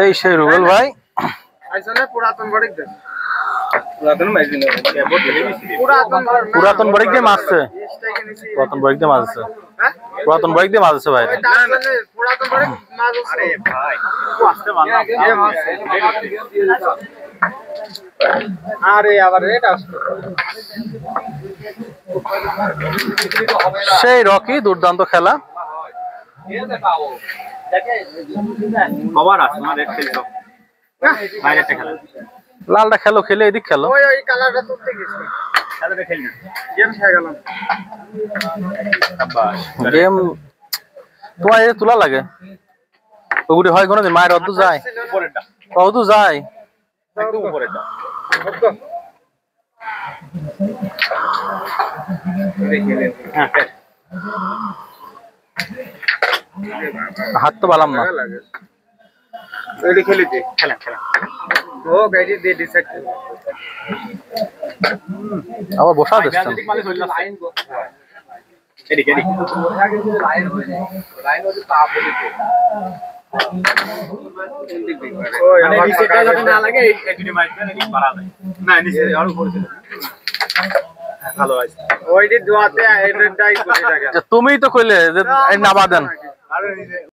এই সেই রুবেল ভাই পুরাতন বাড়ি দিয়ে মাছ আছে, পুরাতন বাড়ি দিয়ে মাছ আছে, পুরাতন বাড়ি দিয়ে মাছ আছে ভাই। সেই রকি দুর্দান্ত খেলা। লালটা খেলো, খেলে এদিক খেলো। গেম তোমার এই তোলা লাগে ওগুলি হয় কোনো দিন মায়ের অর্ধ যায়, অর্ধ যায় হাত তো পালাম না। আবার বসা দিচ্ছেন তুমি তো কইলে যে নাবা দেন।